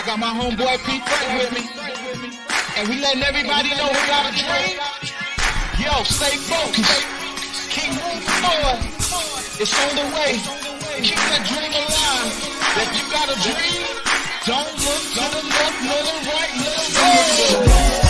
I got my homeboy Pete Frank with me. And we letting everybody know who got a dream. Yo, stay focused. Keep moving forward. It's on the way. Keep that dream alive. If you got a dream, don't look to the left, nor the right, nor the right.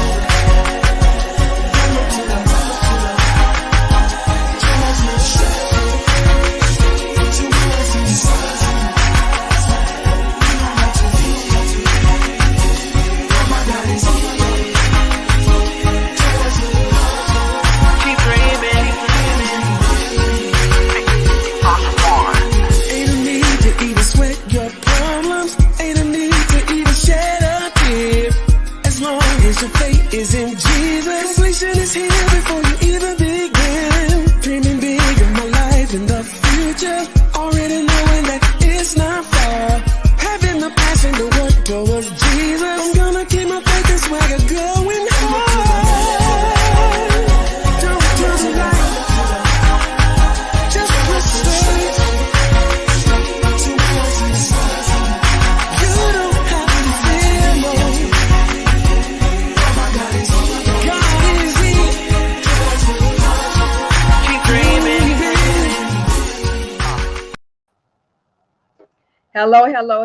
Your faith is in Jesus. Completion is here before you even begin. Dreaming big in my life in the future. Already knowing that it's not far. Having the passion to work towards Jesus. I'm gonna keep my faith and swagger going hard. Don't just like, just push straight. You don't have to fear no.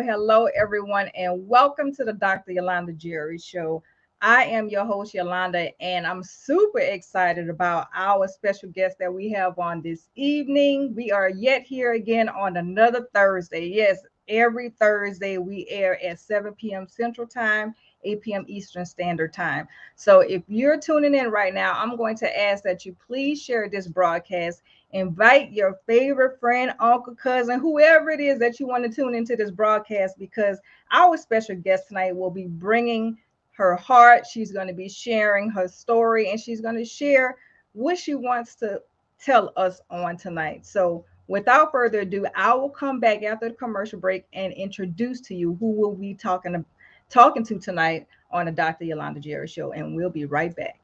Hello, everyone, and welcome to the Dr. Yolanda Jerry Show. I am your host, Yolanda, and I'm super excited about our special guest that we have on this evening. We are yet here again on another Thursday. Yes, every Thursday we air at 7 p.m. Central Time, 8 p.m. Eastern Standard Time. So if you're tuning in right now, I'm going to ask that you please share this broadcast. Invite your favorite friend, uncle, cousin, whoever it is that you want to tune into this broadcast, because our special guest tonight will be bringing her heart. She's going to be sharing her story, and she's going to share what she wants to tell us on tonight. So without further ado, I will come back after the commercial break and introduce to you who we'll be talking to tonight on the Dr. Yolanda Jerry Show, and we'll be right back.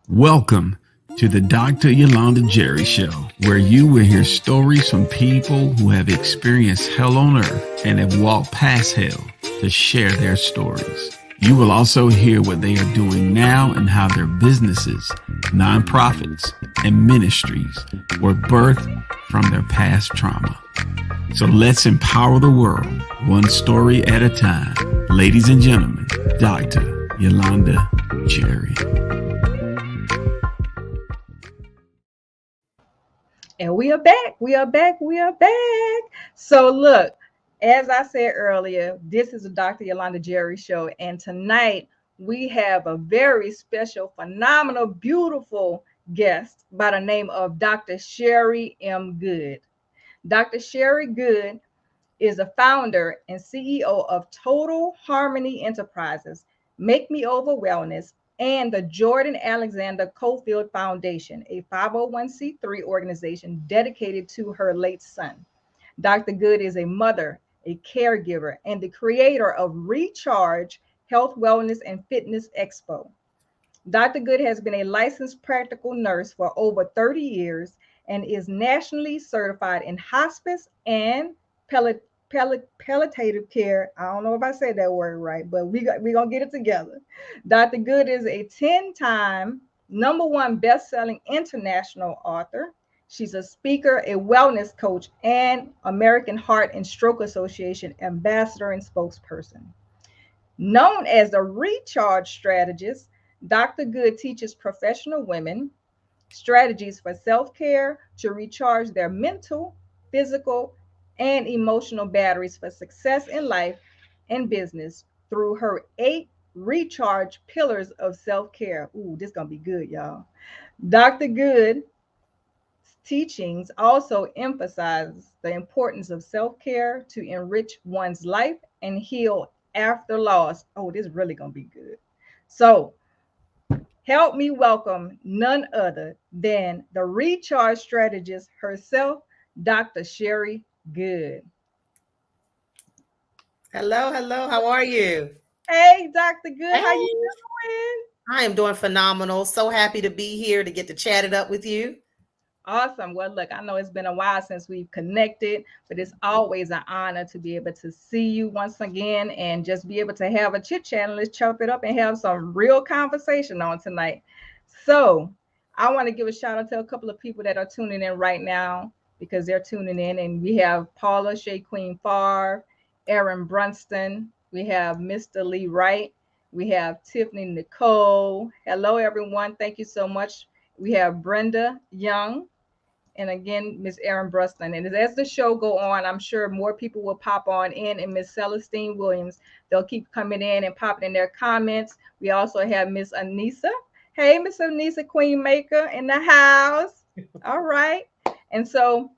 Welcome to the Dr. Yolanda Jerry Show, where you will hear stories from people who have experienced hell on earth and have walked past hell to share their stories. You will also hear what they are doing now and how their businesses, nonprofits, and ministries were birthed from their past trauma. So let's empower the world, one story at a time. Ladies and gentlemen, Dr. Yolanda Jerry. And we are back. So look, as I said earlier, this is the Dr. Yolanda Jerry Show. And tonight we have a very special, phenomenal, beautiful guest by the name of Dr. Chere M. Goode. Dr. Chere Goode is the founder and CEO of Total Harmony Enterprises, Make Me Over Wellness, and the Jordan Alexander Cofield Foundation, a 501c3 organization dedicated to her late son. Dr. Goode is a mother, a caregiver, and the creator of RECHARGE Health, Wellness, and Fitness Expo. Dr. Goode has been a licensed practical nurse for over 30 years and is nationally certified in hospice and palliative care. I don't know if I said that word right, but we're going to get it together. Dr. Goode is a 10-time #1 best-selling international author. She's a speaker, a wellness coach, and American Heart and Stroke Association ambassador and spokesperson. Known as the RECHARGE Strategist, Dr. Goode teaches professional women strategies for self-care to recharge their mental, physical, and emotional batteries for success in life and business through her 8 recharge pillars of self-care. Ooh, this is gonna be good, y'all. Dr. Goode's teachings also emphasize the importance of self-care to enrich one's life and heal after loss. Oh, this is really gonna be good. So help me welcome none other than the RECHARGE Strategist herself, Dr. Chere Goode. Hello. How are you? Hey, Dr. Goode. Hey. How you doing? I am doing phenomenal. So happy to be here to get to chat it up with you. Awesome. Well, look, I know it's been a while since we've connected, but it's always an honor to be able to see you once again and just be able to have a chit chat and let's chop it up and have some real conversation on tonight. So, I want to give a shout out to a couple of people that are tuning in right now because they're tuning in. And we have Paula Shea Queen Favre, Aaron Brunston, we have Mr. Lee Wright, we have Tiffany Nicole. Hello, everyone. Thank you so much. We have Brenda Young, and again, Miss Aaron Bruston. And as the show go on, I'm sure more people will pop on in, and Miss Celestine Williams, they'll keep coming in and popping in their comments. We also have Miss Anissa. Hey, Miss Anissa Queen Maker in the house. All right. And so,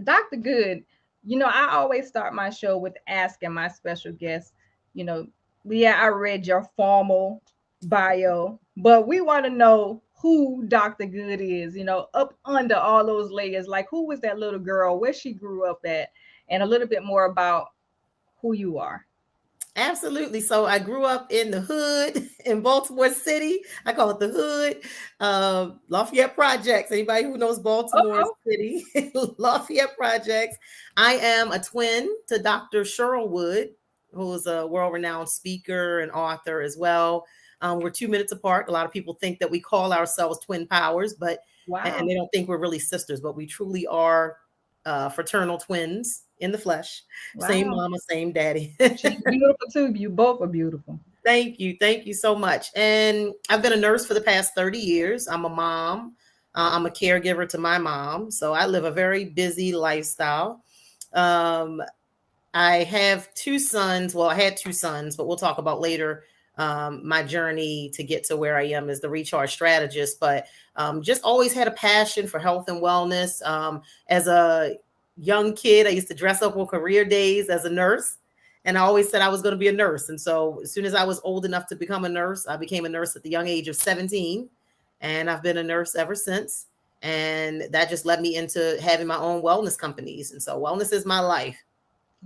Dr. Goode, I always start my show with asking my special guests, you know, I read your formal bio, but we want to know who Dr. Goode is, up under all those layers. Like, who was that little girl, where she grew up at, and a little bit more about who you are. Absolutely. So I grew up in the hood in Baltimore City. I call it the hood. Lafayette Projects. Anybody who knows Baltimore City, Lafayette Projects. I am a twin to Dr. Cheryl Wood, who is a world-renowned speaker and author as well. We're 2 minutes apart. A lot of people think that we call ourselves twin powers, but and they don't think we're really sisters, but we truly are fraternal twins in the flesh. Wow. Same mama, same daddy. She's beautiful too. You both are beautiful. Thank you. Thank you so much. And I've been a nurse for the past 30 years. I'm a mom. I'm a caregiver to my mom. So I live a very busy lifestyle. I have two sons. Well, I had two sons, but we'll talk about later my journey to get to where I am as the RECHARGE Strategist. But just always had a passion for health and wellness. As a young kid, I used to dress up on career days as a nurse. And I always said I was going to be a nurse. And so as soon as I was old enough to become a nurse, I became a nurse at the young age of 17. And I've been a nurse ever since. And that just led me into having my own wellness companies. And so wellness is my life.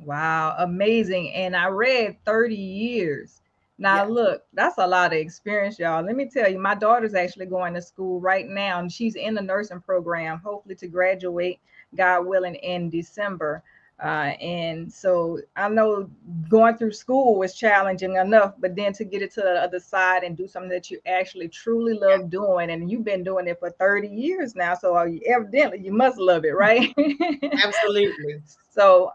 Wow. Amazing. And I read 30 years. Now, look, that's a lot of experience, y'all. Let me tell you, my daughter's actually going to school right now, and she's in the nursing program, hopefully to graduate, God willing, in December. And so I know going through school was challenging enough, but then to get it to the other side and do something that you actually truly love doing, and you've been doing it for 30 years now, so evidently you must love it, right? Absolutely. So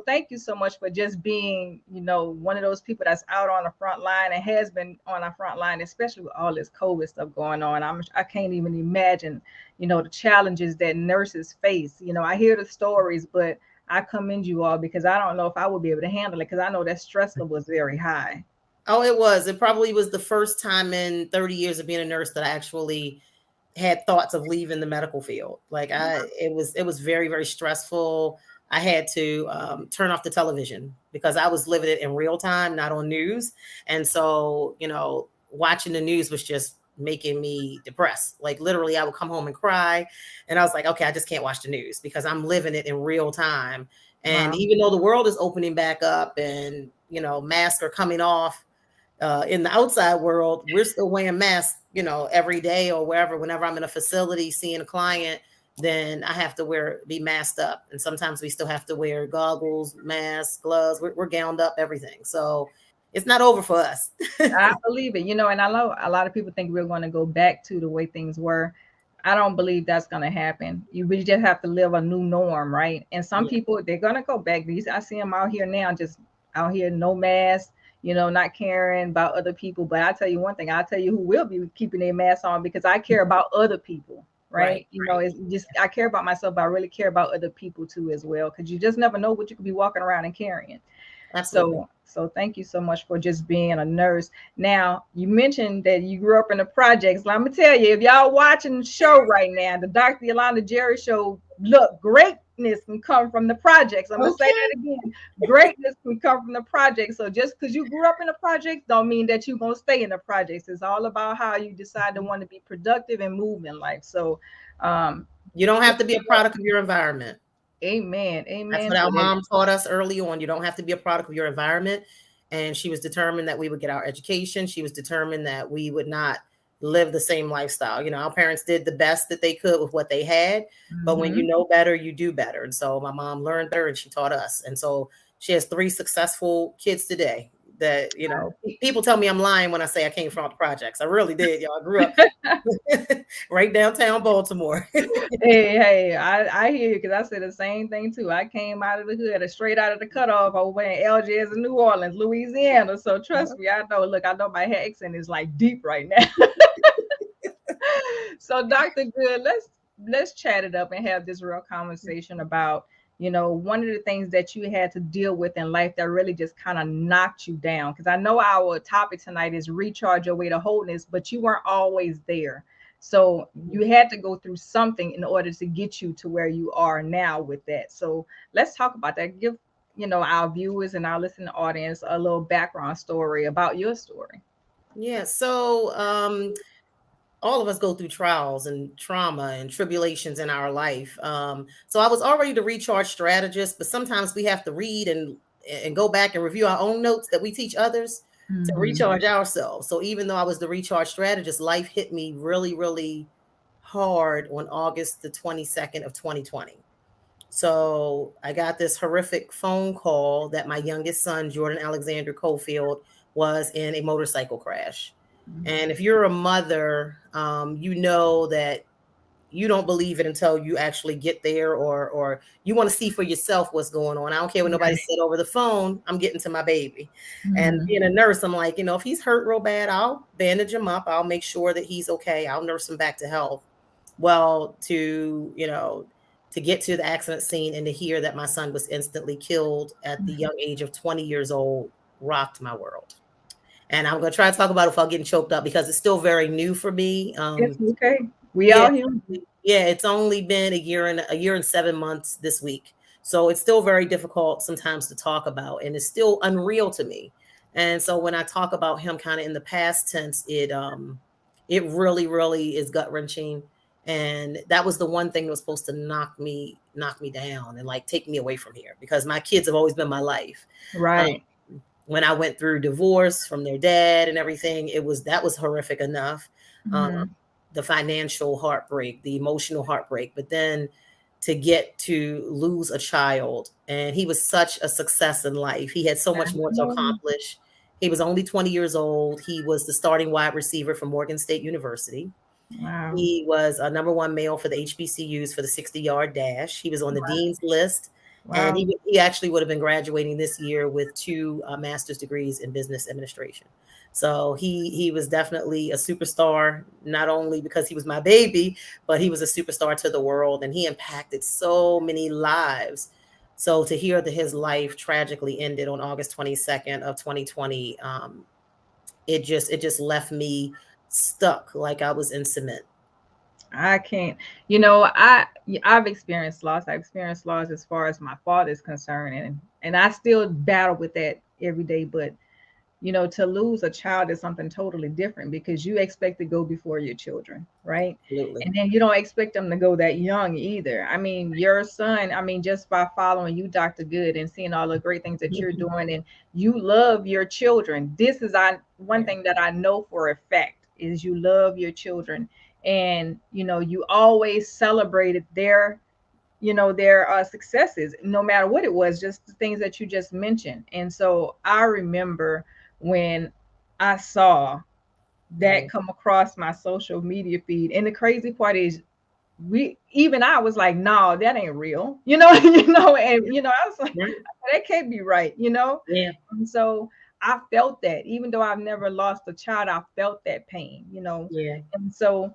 thank you so much for just being, one of those people that's out on the front line and has been on our front line, especially with all this COVID stuff going on. I can't even imagine, the challenges that nurses face. I hear the stories, but I commend you all because I don't know if I would be able to handle it because I know that stress level was very high. Oh, it was. It probably was the first time in 30 years of being a nurse that I actually had thoughts of leaving the medical field. Like it was very, very stressful. I had to turn off the television because I was living it in real time, not on news. And so, watching the news was just making me depressed. Like literally I would come home and cry. And I was like, okay, I just can't watch the news because I'm living it in real time. And even though the world is opening back up and, masks are coming off in the outside world, we're still wearing masks, every day or wherever, whenever I'm in a facility seeing a client, then I have to be masked up. And sometimes we still have to wear goggles, masks, gloves. We're gowned up, everything. So it's not over for us. I believe it, and I know a lot of people think we're going to go back to the way things were. I don't believe that's going to happen. We just have to live a new norm, right? And some people, they're going to go back. I see them out here now, just out here, no mask, not caring about other people. But I tell you one thing, I'll tell you who will be keeping their mask on because I care about other people. Right. It's just, I care about myself, but I really care about other people too, as well. Cause you just never know what you could be walking around and carrying. Absolutely. So thank you so much for just being a nurse. Now, you mentioned that you grew up in the projects. Let me tell you, if y'all watching the show right now, the Dr. Yolanda Jerry Show, look, greatness can come from the projects. I'm going to say that again. Greatness can come from the projects. So just because you grew up in the projects don't mean that you're going to stay in the projects. It's all about how you decide to want to be productive and move in life. So you don't have to be a product of your environment. Amen. That's what our mom taught us early on. You don't have to be a product of your environment. And she was determined that we would get our education. She was determined that we would not live the same lifestyle. Our parents did the best that they could with what they had, but when you Mhm. know better, you do better. And so my mom learned better and she taught us. And so she has 3 successful kids today that, people tell me I'm lying when I say I came from the projects. I really did. Y'all, I grew up right downtown Baltimore. Hey, I hear you because I said the same thing too. I came out of the hood, straight out of the cutoff over in Algiers and New Orleans, Louisiana. So trust me, I know. Look, I know my accent is like deep right now. So Dr. Good, let's chat it up and have this real conversation about, one of the things that you had to deal with in life that really just kind of knocked you down. Because I know our topic tonight is recharge your way to wholeness, but you weren't always there. So you had to go through something in order to get you to where you are now with that. So let's talk about that. Give, our viewers and our listening audience a little background story about your story. Yeah. So, all of us go through trials and trauma and tribulations in our life. So I was already the recharge strategist, but sometimes we have to read and go back and review our own notes that we teach others to Mhm. recharge ourselves. So even though I was the recharge strategist, life hit me really, really hard on August the 22nd of 2020. So I got this horrific phone call that my youngest son, Jordan Alexander Cofield, was in a motorcycle crash. And if you're a mother, you know that you don't believe it until you actually get there, or you want to see for yourself what's going on. I don't care what nobody Right. said over the phone. I'm getting to my baby. And Mhm. being a nurse, I'm like, if he's hurt real bad, I'll bandage him up. I'll make sure that he's okay. I'll nurse him back to health. Well, to get to the accident scene and to hear that my son was instantly killed at the young age of 20 years old rocked my world. And I'm going to try to talk about it without getting choked up because it's still very new for me. It's okay. We Yeah, all human. yeah, it's only been a year and 7 months this week. So it's still very difficult sometimes to talk about, and it's still unreal to me. And so when I talk about him kind of in the past tense, it really, really is gut wrenching. And that was the one thing that was supposed to knock me down and like take me away from here because my kids have always been my life. Um, Right. when I went through divorce from their dad and everything, that was horrific enough. Um, Mhm. the financial heartbreak, the emotional heartbreak, but then to get to lose a child, and he was such a success in life. He had so much more to Oh, accomplish. He was only 20 years old. He was the starting wide receiver for Morgan State University. wow. He was a number one male for the HBCUs for the 60-yard dash. He was on the dean's list, and Wow. he actually would have been graduating this year with 2 master's degrees in business administration. So he was definitely a superstar, not only because he was my baby, but he was a superstar to the world, and he impacted so many lives. So to hear that his life tragically ended on August 22nd of 2020, it just left me stuck like I was in cement. I can't. I've experienced loss. I experienced loss as far as my father is concerned, and I still battle with that every day. But to lose a child is something totally different because you expect to go before your children, right? Absolutely. And then you don't expect them to go that young either. I mean, your son, I mean, just by following you, Dr. Good, and seeing all the great things that you're doing, and you love your children. This is one Yeah. thing that I know for a fact is you love your children, and you always celebrated their successes, no matter what it was, just the things that you just mentioned. And so I remember when I saw Yeah. that come across my social media feed. And the crazy part is I was like, no, that ain't real, and I was like, Right. that can't be right. Yeah. And so I felt that, even though I've never lost a child, I felt that pain. Yeah. And so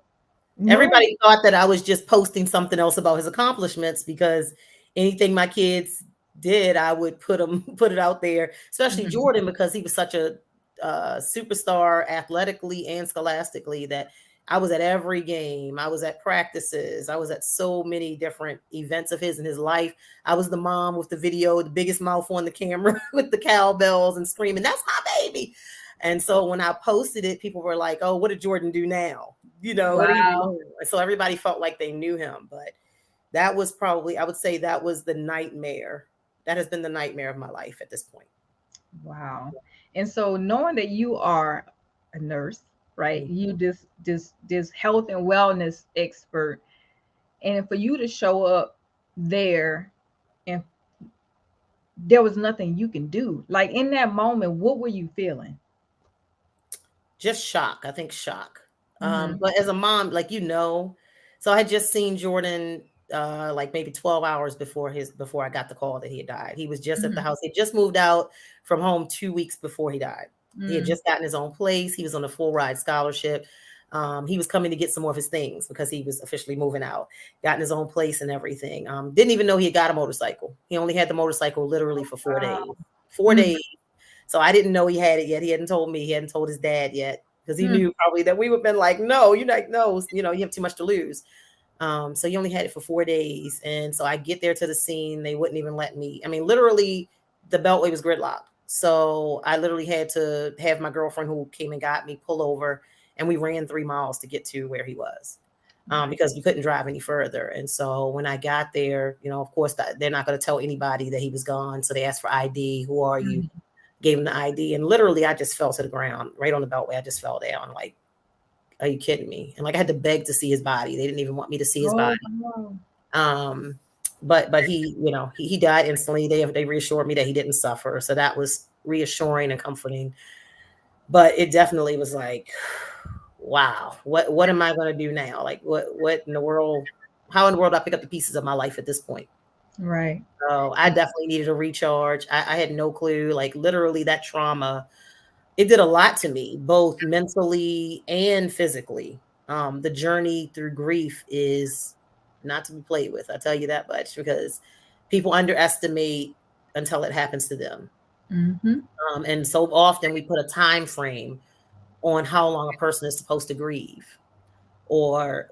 knowing. Everybody thought that I was just posting something else about his accomplishments because anything my kids did, I would put it out there, especially Mhm. Jordan, because he was such a superstar athletically and scholastically that I was at every game. I was at practices. I was at so many different events of his in his life. I was the mom with the video, the biggest mouth on the camera with the cowbells and screaming, "That's my baby." And so when I posted it, people were like, "Oh, what did Jordan do now? What do you Wow. do?" And so everybody felt like they knew him. But that was probably, I would say that was the nightmare. That has been the nightmare of my life at this point. Wow. And so knowing that you are a nurse, right? You this health and wellness expert, and for you to show up there and there was nothing you can do. Like in that moment, what were you feeling? Just shock. I think shock. Mm-hmm. But as a mom, like, so I had just seen Jordan like maybe 12 hours before I got the call that he had died. He was just at the house. He just moved out from home 2 weeks before he died. He had just gotten his own place. He was on a full ride scholarship. He was coming to get some more of his things because he was officially moving out, gotten his own place and everything. Didn't even know he had got a motorcycle. He only had the motorcycle literally for 4 days. 4 days. So I didn't know he had it yet. He hadn't told me. He hadn't told his dad yet because he knew probably that we would have been like, no, you're like, no, you have too much to lose. So he only had it for 4 days. And so I get there to the scene. They wouldn't even let me. I mean, literally the beltway was gridlocked. So I literally had to have my girlfriend who came and got me pull over, and we ran 3 miles to get to where he was. Because we couldn't drive any further. And so when I got there, of course, they're not going to tell anybody that he was gone. So they asked for ID. Who are you? Gave him the ID, and literally I just fell to the ground right on the beltway. I just fell down. Like, are you kidding me? And like I had to beg to see his body. They didn't even want me to see his body. But he, he died instantly. They reassured me that he didn't suffer. So that was reassuring and comforting. But it definitely was like, wow, what am I going to do now? Like what in the world? How in the world do I pick up the pieces of my life at this point? Right. So I definitely needed a recharge. I had no clue. Like literally that trauma, it did a lot to me, both mentally and physically. The journey through grief is not to be played with. I tell you that much, because people underestimate until it happens to them. And so often we put a time frame on how long a person is supposed to grieve, or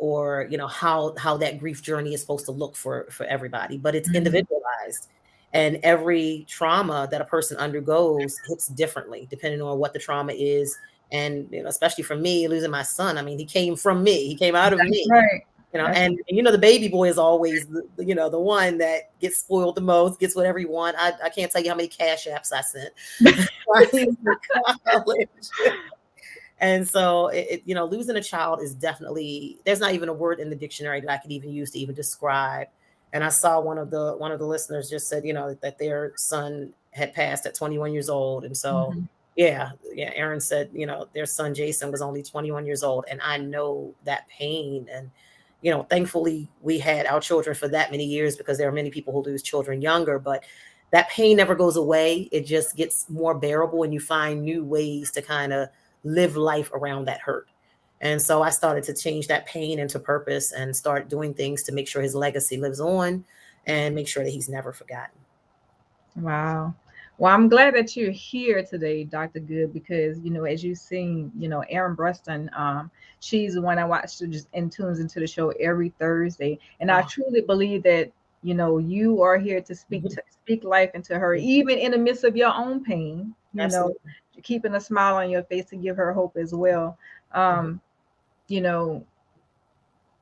how that grief journey is supposed to look for everybody, but it's individualized, and every trauma that a person undergoes hits differently depending on what the trauma is. And especially for me, losing my son, I mean, he came from me, he came out of me, right. And the baby boy is always the one that gets spoiled the most, gets whatever he wants. I can't tell you how many cash apps I sent while he was in college. And so, losing a child is definitely, there's not even a word in the dictionary that I could even use to even describe. And I saw one of the listeners just said, that their son had passed at 21 years old. And so, yeah, Aaron said, their son Jason was only 21 years old. And I know that pain. And, thankfully we had our children for that many years, because there are many people who lose children younger, but that pain never goes away. It just gets more bearable, and you find new ways to kind of live life around that hurt. And so I started to change that pain into purpose and start doing things to make sure his legacy lives on and make sure that he's never forgotten. Wow. Well, I'm glad that you're here today, Dr. Goode, because, as you've seen, Erin Bruston, she's the one I watch just and tunes into the show every Thursday. And I truly believe that, you are here to speak life into her, even in the midst of your own pain, keeping a smile on your face to give her hope as well.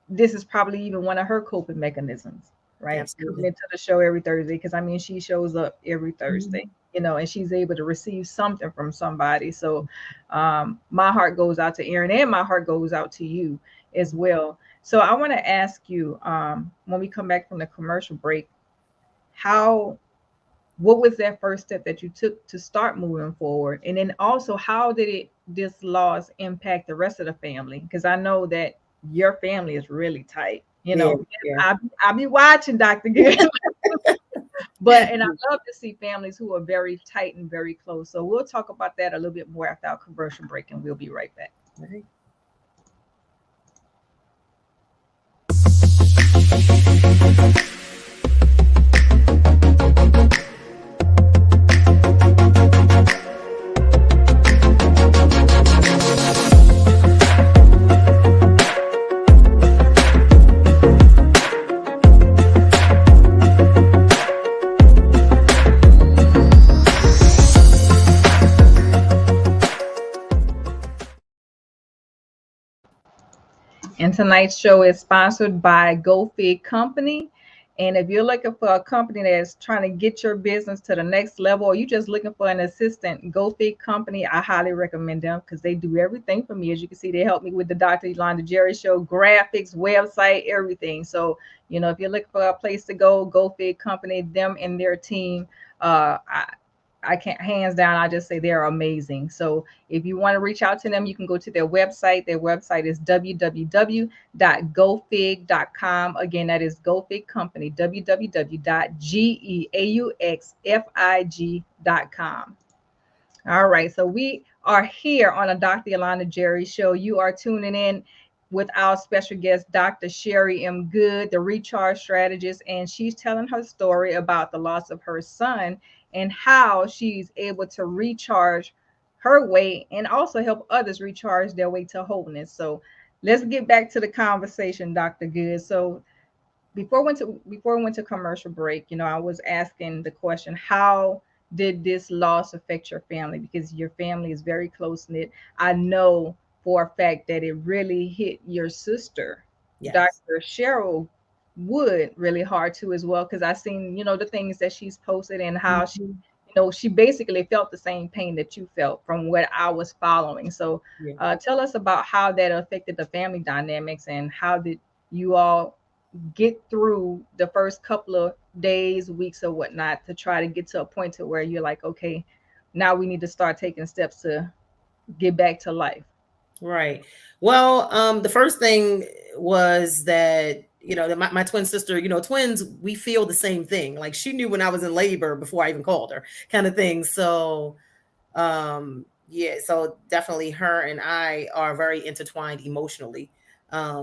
This is probably even one of her coping mechanisms, right? Absolutely. Coming into the show every Thursday, because I mean, she shows up every Thursday, and she's able to receive something from somebody. So my heart goes out to Erin, and my heart goes out to you as well. So I want to ask you, when we come back from the commercial break, what was that first step that you took to start moving forward? And then also, how did this loss impact the rest of the family? Because I know that your family is really tight. Yeah. I'll be watching, Dr. Goode. And I love to see families who are very tight and very close. So we'll talk about that a little bit more after our commercial break, and we'll be right back. All right. And tonight's show is sponsored by Goode Company. And if you're looking for a company that's trying to get your business to the next level, or you just looking for an assistant, GoFig company, I highly recommend them because they do everything for me. As you can see, they help me with the Dr. Yolanda Jerry Show, graphics, website, everything. So, if you're looking for a place to go, GoFig company, them and their team, I can't, hands down, I just say they're amazing. So if you want to reach out to them, you can go to their website. Their website is www.gofig.com. Again, that is GoFig Company, www.geauxfig.com. All right, so we are here on a Dr. Yolanda Jerry Show. You are tuning in with our special guest, Dr. Chere M. Goode, the Recharge Strategist, and she's telling her story about the loss of her son and how she's able to recharge her way and also help others recharge their way to wholeness. So let's get back to the conversation, Dr. Goode. So before we went to commercial break, I was asking the question, how did this loss affect your family? Because your family is very close knit. I know for a fact that it really hit your sister, Yes. Dr. Cheryl Wood, really hard too as well. Because I seen, the things that she's posted and how she basically felt the same pain that you felt from what I was following. So tell us about how that affected the family dynamics and how did you all get through the first couple of days, weeks, or whatnot to try to get to a point to where you're like, okay, now we need to start taking steps to get back to life. Right. Well, the first thing was that, my twin sister, twins, we feel the same thing. Like she knew when I was in labor before I even called her, kind of thing. So, so definitely her and I are very intertwined emotionally.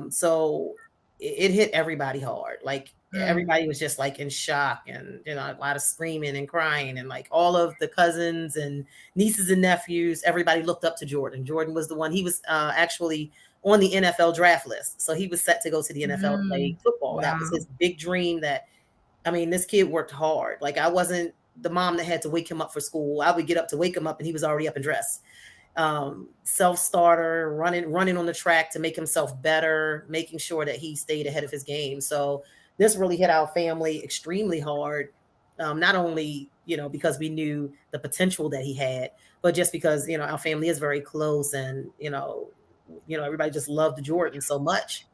So it hit everybody hard. Like everybody was just like in shock and, a lot of screaming and crying, and like all of the cousins and nieces and nephews, everybody looked up to Jordan. Jordan was the one, he was actually on the NFL draft list. So he was set to go to the NFL to play football. Wow. That was his big dream. This kid worked hard. Like I wasn't the mom that had to wake him up for school. I would get up to wake him up and he was already up and dressed. Self-starter, running on the track to make himself better, making sure that he stayed ahead of his game. So this really hit our family extremely hard. Not only, because we knew the potential that he had, but just because, our family is very close and, everybody just loved Jordan so much.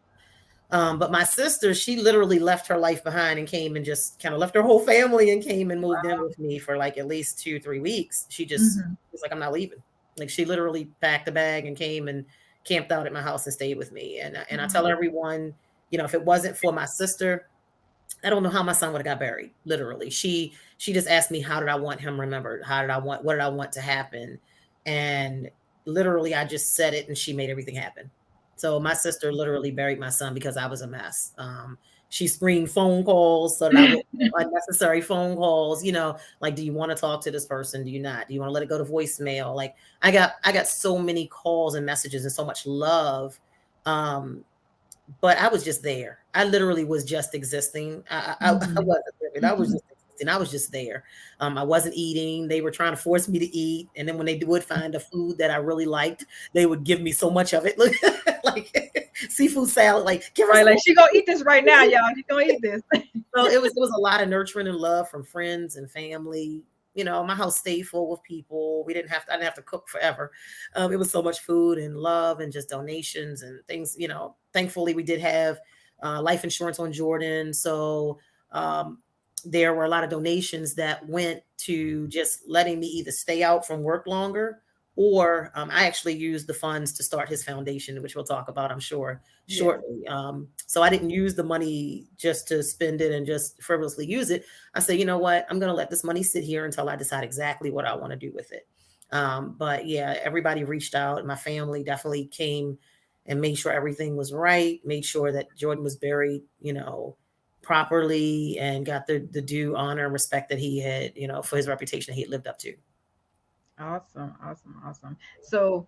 But my sister, she literally left her life behind and came and just kind of left her whole family and came and moved in with me for like at least 2-3 weeks. She just was like, I'm not leaving. Like she literally packed a bag and came and camped out at my house and stayed with me. And I tell everyone, if it wasn't for my sister, I don't know how my son would have got buried. Literally. She just asked me, how did I want him remembered? What did I want to happen? And literally I just said it and she made everything happen. So my sister literally buried my son because I was a mess. She screened phone calls so that I wouldn't have unnecessary phone calls, like, do you want to talk to this person? Do you not? Do you want to let it go to voicemail? Like I got so many calls and messages and so much love. But I was just there. I literally was just existing. I wasn't living. I was just existing. I was just there. I wasn't eating. They were trying to force me to eat. And then when they would find a food that I really liked, they would give me so much of it. Like seafood salad, like give her like she gonna eat this right now, y'all. She gonna eat this. So it was a lot of nurturing and love from friends and family. My house stayed full with people. I didn't have to cook forever. It was so much food and love and just donations and things, thankfully we did have life insurance on Jordan. So there were a lot of donations that went to just letting me either stay out from work longer, or I actually used the funds to start his foundation, which we'll talk about, I'm sure, shortly. So I didn't use the money just to spend it and just frivolously use it. I said, you know what, I'm going to let this money sit here until I decide exactly what I want to do with it. But yeah, everybody reached out. My family definitely came and made sure everything was right, made sure that Jordan was buried, properly, and got the due honor and respect that he had, for his reputation that he had lived up to. Awesome. So,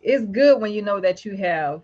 it's good when you know that you have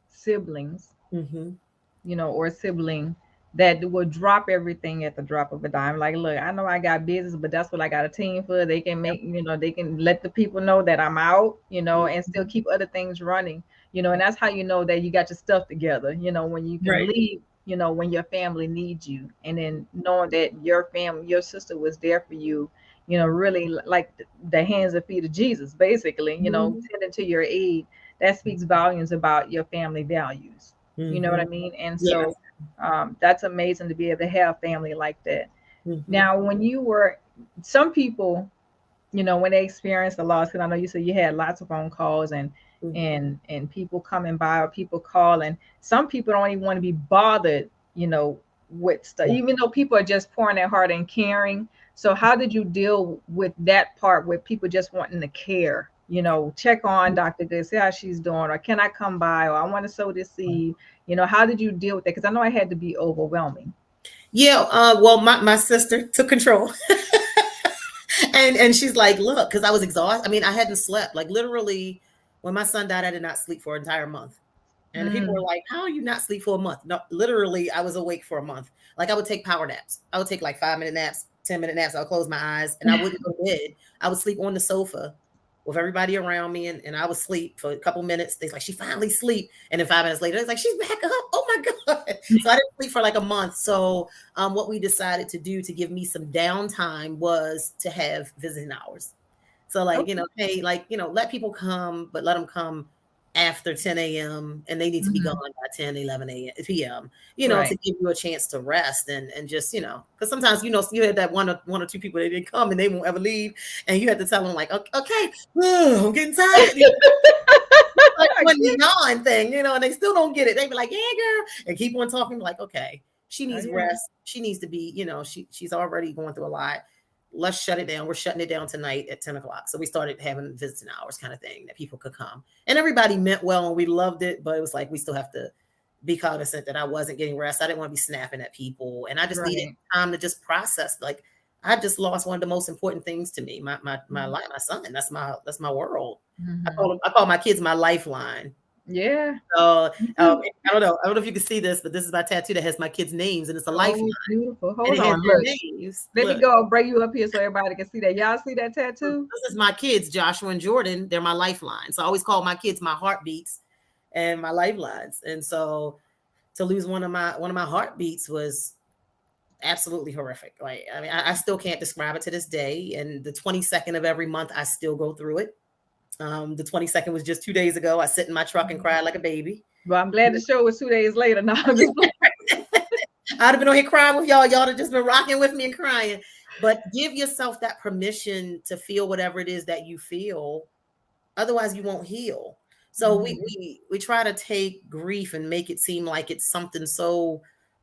siblings, or a sibling that will drop everything at the drop of a dime. Like, look, I know I got business, but that's what I got a team for. They can make, they can let the people know that I'm out, and still keep other things running, and that's how you know that you got your stuff together, when you can leave you know, when your family needs you, and then knowing that your family, your sister was there for you, you know, really like the hands and feet of Jesus, basically, you know, Mhm. tending to your aid, that speaks volumes about your family values. You know what I Mhm. mean? And Yes. so that's amazing to be able to have family like that. Mhm. Now, when you were, some people, you know, when they experience the loss, because I know you said you had lots of phone calls and Mhm. people coming by or people calling. Some people don't even want to be bothered, you know, with stuff, Yeah. even though people are just pouring their heart and caring. So how did you deal with that part with people just wanting to care? You know, check on Dr. Good, see how she's doing, or can I come by, or I want to sow this seed. You know, how did you deal with that? Because I know it had to be overwhelming. Yeah, well, my sister took control. And she's like, look, because I was exhausted. I mean, I hadn't slept. Like literally, when my son died, I did not sleep for an entire month. And people were Mm, like, how are you not sleep for a month? No, literally, I was awake for a month. Like I would take power naps. I would take like 5-minute naps, 10-minute naps. I would close my eyes and I wouldn't go to bed. I would sleep on the sofa with everybody around me, and I would sleep for a couple minutes. They's like, she finally sleep. And then 5 minutes later, it's like, she's back up. Oh my God. So I didn't sleep for like a month. So what we decided to do to give me some downtime was to have visiting hours. So like, okay. hey, like, let people come, but let them come after 10 a.m. and they need to be gone Mhm. by 10, 11 a.m. p.m., to Right. give you a chance to rest and just, because sometimes, you had that one or two people that didn't come and they won't ever leave. And you had to tell them like, okay, I'm getting tired. Like I when the get, yawn thing, and they still don't get it. They be like, yeah, girl, and keep on talking. Like, okay, she I needs get it. rest. She needs to be, she's already going through a lot. Let's shut it down. We're shutting it down tonight at 10 o'clock. So we started having visiting hours kind of thing that people could come. And everybody meant well and we loved it, but it was like we still have to be cognizant that I wasn't getting rest. I didn't want to be snapping at people. And I just needed Right. time to just process. Like I just lost one of the most important things to me, my life, my son. That's my world. Mm-hmm. I call my kids my lifeline. Yeah. So Me too. I don't know. I don't know if you can see this, but this is my tattoo that has my kids' names, and it's a lifeline, Oh, beautiful. and Hold it has on. their Look. names. Let me Look, go bring you up here so everybody can see that. Y'all see that tattoo? this is my kids, Joshua and Jordan. They're my lifeline. So I always call my kids my heartbeats and my lifelines. And so to lose one of my heartbeats was absolutely horrific. Like I mean, I still can't describe it to this day. And the 22nd of every month, I still go through it. The 22nd was just 2 days ago. I sit in my truck and cried like a baby. Well, I'm glad the show was 2 days later. Now I'm just I'd have been on here crying with y'all. Y'all have just been rocking with me and crying. But give yourself that permission to feel whatever it is that you feel. Otherwise, you won't heal. So we Mhm. we we try to take grief and make it seem like it's something so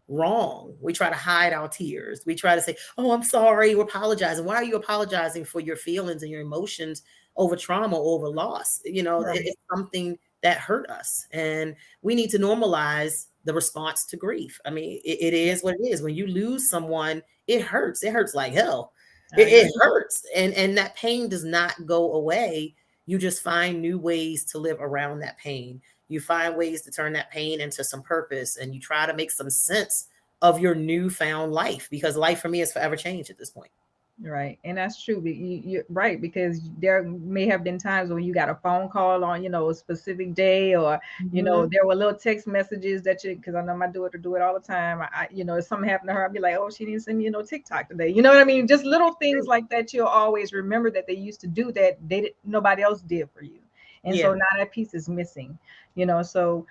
wrong. We try to hide our tears. We try to say, "Oh, I'm sorry. We're apologizing." Why are you apologizing for your feelings and your emotions over trauma, over loss? Right. It's something that hurt us, and we need to normalize the response to grief. I mean, it is what it is. When you lose someone, it hurts. It hurts like hell. I It agree. hurts, and that pain does not go away. You just find new ways to live around that pain. You find ways to turn that pain into some purpose, and you try to make some sense of your newfound life, because life for me has forever changed at this point. Right. And that's true. You're right, because there may have been times when you got a phone call on, you know, a specific day, or, you know, Mhm. there were little text messages that you, because I know my daughter do it all the time. You know, if something happened to her, I'd be like, oh, she didn't send me, you know, TikTok today. You know what I mean? Just little things like that. You'll always remember that they used to do that nobody else did for you. And Yeah. so now that piece is missing, you know, so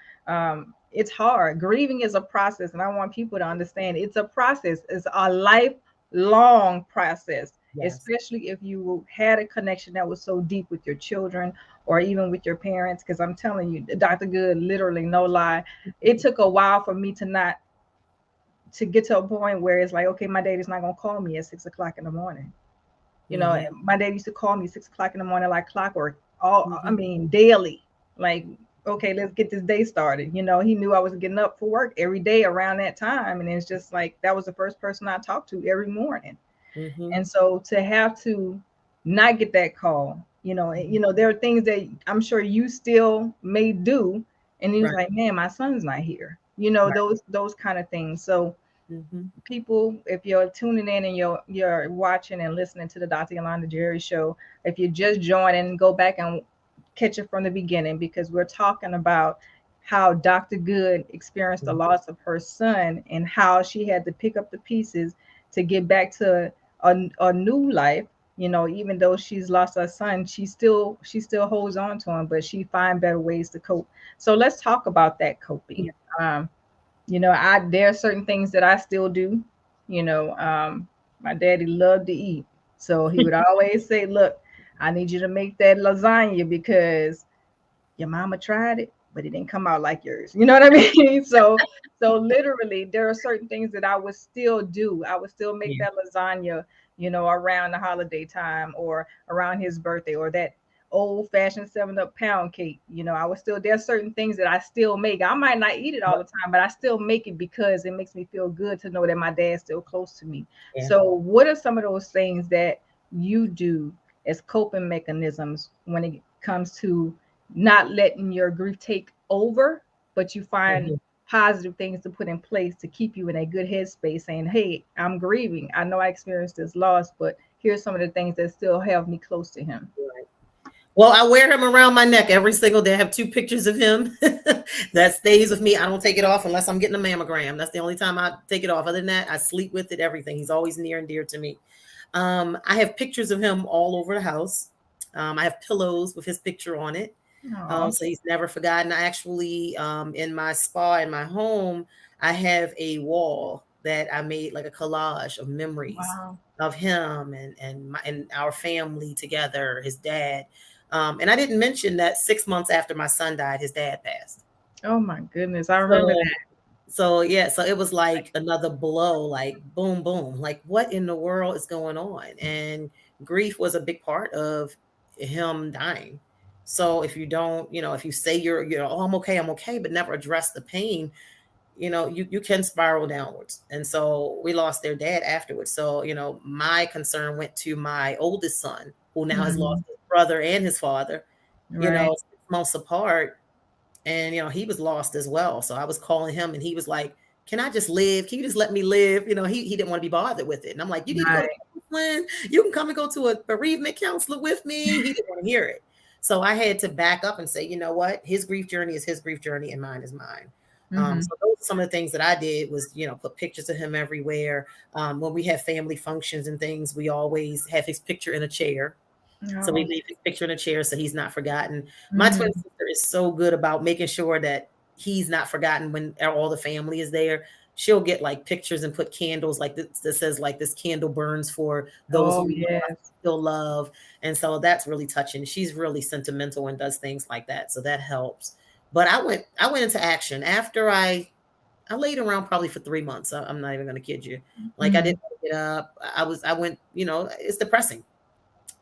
it's hard. Grieving is a process. And I want people to understand it's a process. It's a lifelong process, Yes. especially if you had a connection that was so deep with your children or even with your parents. Because I'm telling you, Dr. Good, literally, no lie, it took a while for me to get to a point where it's like, okay, my daddy's not gonna call me at 6 o'clock in the morning. You know, Mhm. my dad used to call me 6 o'clock in the morning like clockwork. I Mhm. mean, daily. Like, okay, let's get this day started. You know, he knew I was getting up for work every day around that time, and it's just like that was the first person I talked to every morning. Mhm. And so to have to not get that call, there are things that I'm sure you still may do, and he was Right. like, man, my son's not here. You know, Right. those kind of things. So Mhm. people, if you're tuning in and you're watching and listening to the Dr. Yolanda Jerry Show, if you just join and go back and catch it from the beginning, because we're talking about how Dr. Goode experienced the loss of her son and how she had to pick up the pieces to get back to a new life. You know, even though she's lost her son, she still holds on to him, but she find better ways to cope. So let's talk about that coping. You know, there are certain things that I still do. You know, my daddy loved to eat, so he would always say, "Look, I need you to make that lasagna because your mama tried it, but it didn't come out like yours." You know what I mean? So literally, there are certain things that I would still do. I would still make that lasagna, you know, around the holiday time or around his birthday, or that old fashioned 7 Up pound cake. You know, I would still, there's certain things that I still make. I might not eat it all the time, but I still make it because it makes me feel good to know that my dad's still close to me. Yeah. So what are some of those things that you do as coping mechanisms when it comes to not letting your grief take over, but you find positive things to put in place to keep you in a good headspace, saying, "Hey, I'm grieving. I know I experienced this loss, but here's some of the things that still have me close to him." Right. Well, I wear him around my neck every single day. I have 2 pictures of him that stays with me. I don't take it off unless I'm getting a mammogram. That's the only time I take it off. Other than that, I sleep with it, everything. He's always near and dear to me. I have pictures of him all over the house. I have pillows with his picture on it. So he's never forgotten. I actually, in my spa, in my home, I have a wall that I made like a collage of memories of him and our family together, his dad. And I didn't mention that 6 months after my son died, his dad passed. Oh my goodness. I remember that. So yeah, so it was like another blow, like boom, boom, like what in the world is going on? And grief was a big part of him dying. So if you don't, you know, if you say you're, oh, I'm okay, but never address the pain, you know, you can spiral downwards. And so we lost their dad afterwards. So, you know, my concern went to my oldest son, who now has lost his brother and his father, you know, 6 months apart. And, you know, he was lost as well. So I was calling him and he was like, "Can I just live? Can you just let me live?" You know, he didn't want to be bothered with it. And I'm like, "You need to go to counseling. You can come and go to a bereavement counselor with me." He didn't want to hear it. So I had to back up and say, you know what? His grief journey is his grief journey and mine is mine. So those are some of the things that I did was, you know, put pictures of him everywhere. When we have family functions and things, we always have his picture in a chair. So we leave his picture in a chair so he's not forgotten. My twin sister is so good about making sure that he's not forgotten when all the family is there. She'll get like pictures and put candles like this that says like this candle burns for those who still love. And so that's really touching. She's really sentimental and does things like that. So that helps. But I went into action after I laid around probably for 3 months. I'm not even going to kid you. Like I didn't get up. I went, you know, it's depressing.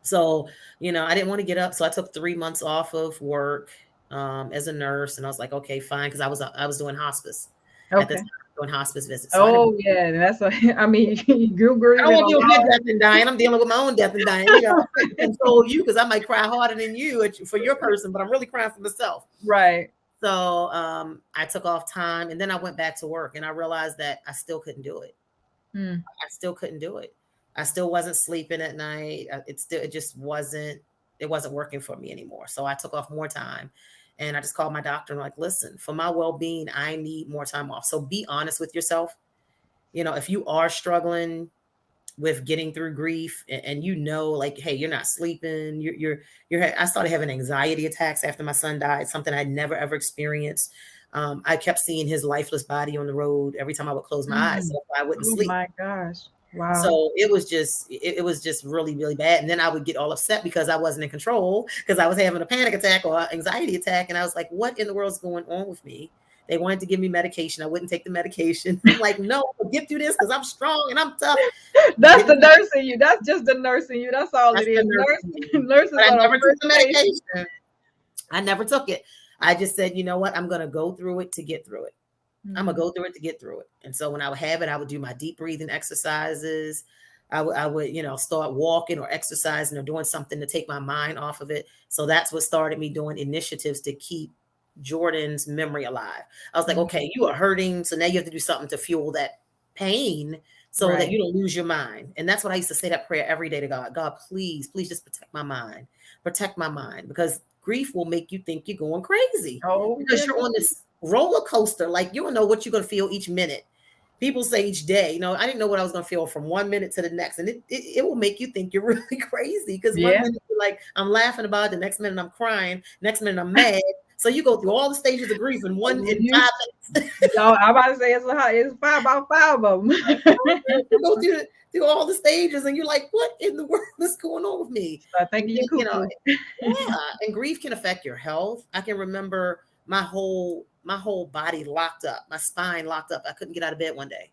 So, you know, I didn't want to get up. So I took 3 months off of work as a nurse. And I was like, okay, fine. Cause I was doing hospice at the time, doing hospice visits. So that's what, I mean, you grew. I don't want to deal with your death and dying. I'm dealing with my own death and dying. You know, I can't console you because I might cry harder than you for your person, but I'm really crying for myself. Right. So I took off time and then I went back to work and I realized that I still couldn't do it. I still couldn't do it. I still wasn't sleeping at night. It wasn't working for me anymore. So I took off more time and I just called my doctor and like, listen, for my well-being, I need more time off. So be honest with yourself. You know, if you are struggling with getting through grief and you know, like, hey, you're not sleeping, I started having anxiety attacks after my son died, something I'd never, ever experienced. I kept seeing his lifeless body on the road every time I would close my eyes. So I wouldn't sleep. Oh my gosh. Wow. So it was just really, really bad. And then I would get all upset because I wasn't in control because I was having a panic attack or anxiety attack. And I was like, what in the world is going on with me? They wanted to give me medication. I wouldn't take the medication. I'm like, no, I'll get through this because I'm strong and I'm tough. That's the nurse in you. That's just the nurse in you. That's all it is. Nurses I never took the medication. I never took it. I just said, you know what? I'm going to go through it to get through it. I'm going to go through it to get through it. And so when I would have it, I would do my deep breathing exercises. I would, you know, start walking or exercising or doing something to take my mind off of it. So that's what started me doing initiatives to keep Jordan's memory alive. I was like, okay, you are hurting. So now you have to do something to fuel that pain so that you don't lose your mind. And that's what I used to say that prayer every day to God. God, please just protect my mind. Protect my mind because grief will make you think you're going crazy because you're on this roller coaster. Like, you don't know what you're going to feel each minute. People say each day, I didn't know what I was going to feel from one minute to the next. And it will make you think you're really crazy, because one minute you're like, I'm laughing about it. The next minute I'm crying. Next minute I'm mad. So you go through all the stages of grief in 5 minutes. No, I'm about to say it's about 5 of them. You go through all the stages, and you're like, what in the world is going on with me? I think yeah. And grief can affect your health. I can remember my whole body locked up, my spine locked up. I couldn't get out of bed one day.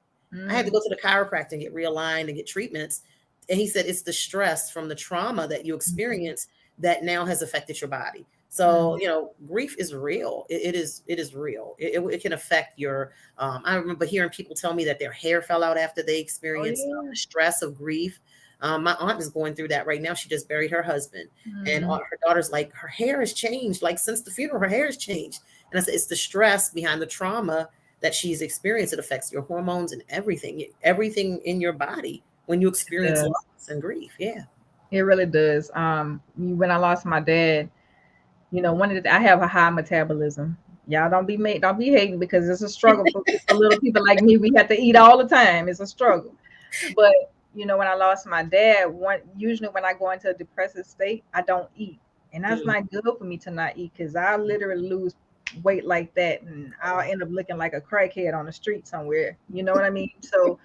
I had to go to the chiropractor and get realigned and get treatments. And he said, it's the stress from the trauma that you experience that now has affected your body. So, grief is real. It is real. It can affect your, I remember hearing people tell me that their hair fell out after they experienced the stress of grief. My aunt is going through that right now. She just buried her husband, and her daughter's like, her hair has changed. Like, since the funeral, her hair has changed. And I said, it's the stress behind the trauma that she's experienced. It affects your hormones and everything in your body when you experience loss and grief. Yeah, it really does. When I lost my dad, I have a high metabolism. Y'all don't be hating, because it's a struggle for little people like me. We have to eat all the time. It's a struggle. But when I lost my dad, usually when I go into a depressive state, I don't eat. And that's not good for me to not eat, because I literally lose weight like that, and I'll end up looking like a crackhead on the street somewhere. You know what I mean? So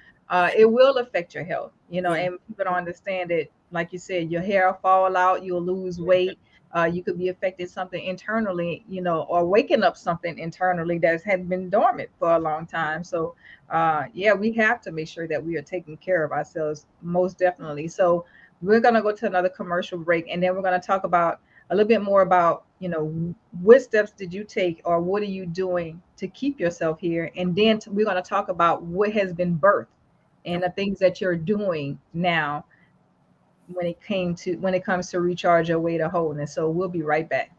it will affect your health, and people don't understand it. Like you said, your hair will fall out, you'll lose weight. You could be affected something internally, or waking up something internally that had been dormant for a long time. So, we have to make sure that we are taking care of ourselves, most definitely. So we're going to go to another commercial break, and then we're going to talk about a little bit more about, what steps did you take, or what are you doing to keep yourself here? And then we're going to talk about what has been birthed and the things that you're doing now when it comes to recharge your way to wholeness. So we'll be right back.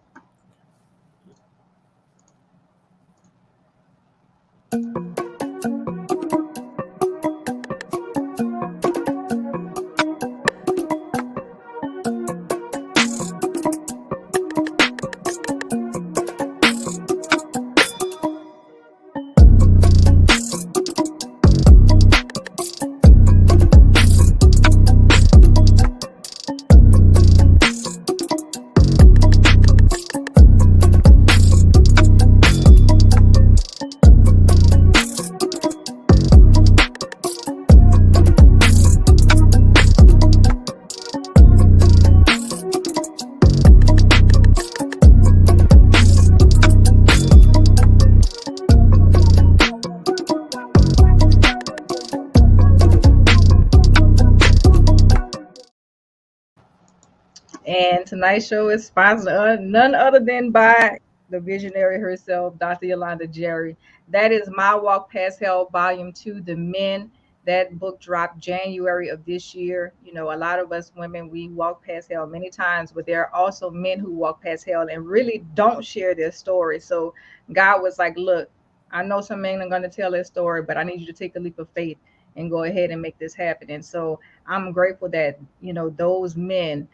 And tonight's show is sponsored none other than by the visionary herself, Dr. Yolanda Jerry. That is My Walk Past Hell, Volume 2, The Men. That book dropped January of this year. A lot of us women, we walk past hell many times, but there are also men who walk past hell and really don't share their story. So God was like, look, I know some men are going to tell their story, but I need you to take a leap of faith and go ahead and make this happen. And so I'm grateful that, those men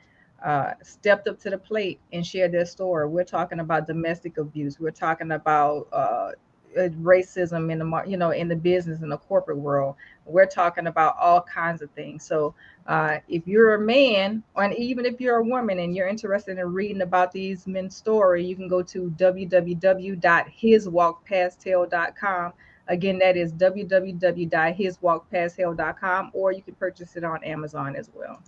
stepped up to the plate and shared their story. We're talking about domestic abuse. We're talking about racism in the in the business, in the corporate world. We're talking about all kinds of things. So if you're a man, or even if you're a woman and you're interested in reading about these men's story, you can go to www.hiswalkpasthell.com. Again, that is www.hiswalkpasthell.com, or you can purchase it on Amazon as well.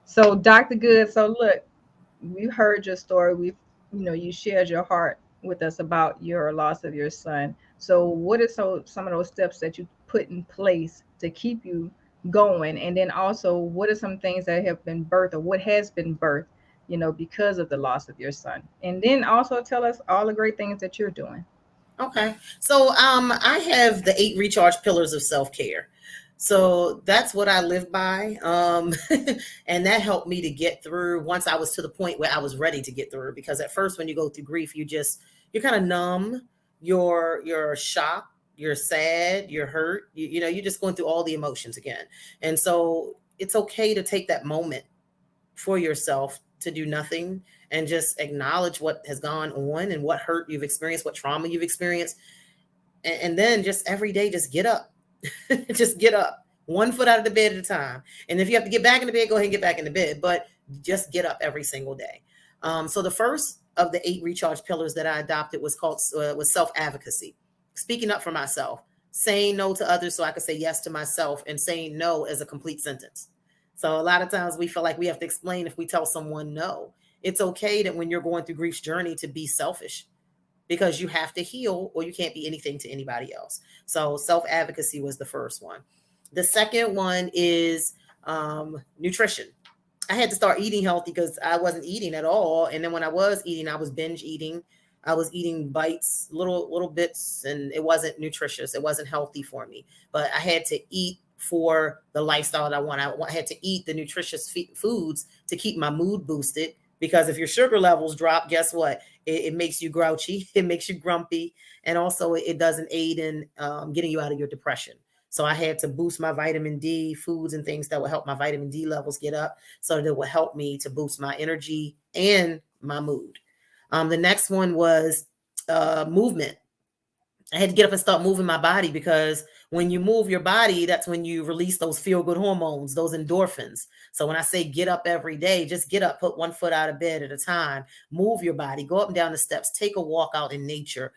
So Dr. Goode, so look, we heard your story. You shared your heart with us about your loss of your son. So what are some of those steps that you put in place to keep you going? And then also, what are some things that have been birthed, or what has been birthed, because of the loss of your son? And then also tell us all the great things that you're doing. Okay. So I have the 8 recharge pillars of self-care. So that's what I live by. And that helped me to get through once I was to the point where I was ready to get through. Because at first, when you go through grief, you're kind of numb, you're shocked, you're sad, you're hurt, you're just going through all the emotions again. And so it's okay to take that moment for yourself to do nothing and just acknowledge what has gone on and what hurt you've experienced, what trauma you've experienced. And then just every day, just get up. Just get up 1 foot out of the bed at a time. And if you have to get back in the bed, go ahead and get back in the bed, but just get up every single day. So the first of the 8 recharge pillars that I adopted was self-advocacy, speaking up for myself, saying no to others so I could say yes to myself, and saying no as a complete sentence. So a lot of times we feel like we have to explain if we tell someone no. It's okay that when you're going through grief's journey to be selfish, because you have to heal or you can't be anything to anybody else. So self-advocacy was the first one. The second one is nutrition. I had to start eating healthy because I wasn't eating at all. And then when I was eating, I was binge eating. I was eating bites, little bits, and it wasn't nutritious. It wasn't healthy for me. But I had to eat for the lifestyle that I want. I had to eat the nutritious foods to keep my mood boosted. Because if your sugar levels drop, guess what? It makes you grouchy. It makes you grumpy. And also it doesn't aid in getting you out of your depression. So I had to boost my vitamin D, foods and things that will help my vitamin D levels get up, so that it will help me to boost my energy and my mood. The next one was movement. I had to get up and start moving my body, because when you move your body, that's when you release those feel-good hormones, those endorphins. So when I say get up every day, just get up, put 1 foot out of bed at a time, move your body, go up and down the steps, take a walk out in nature,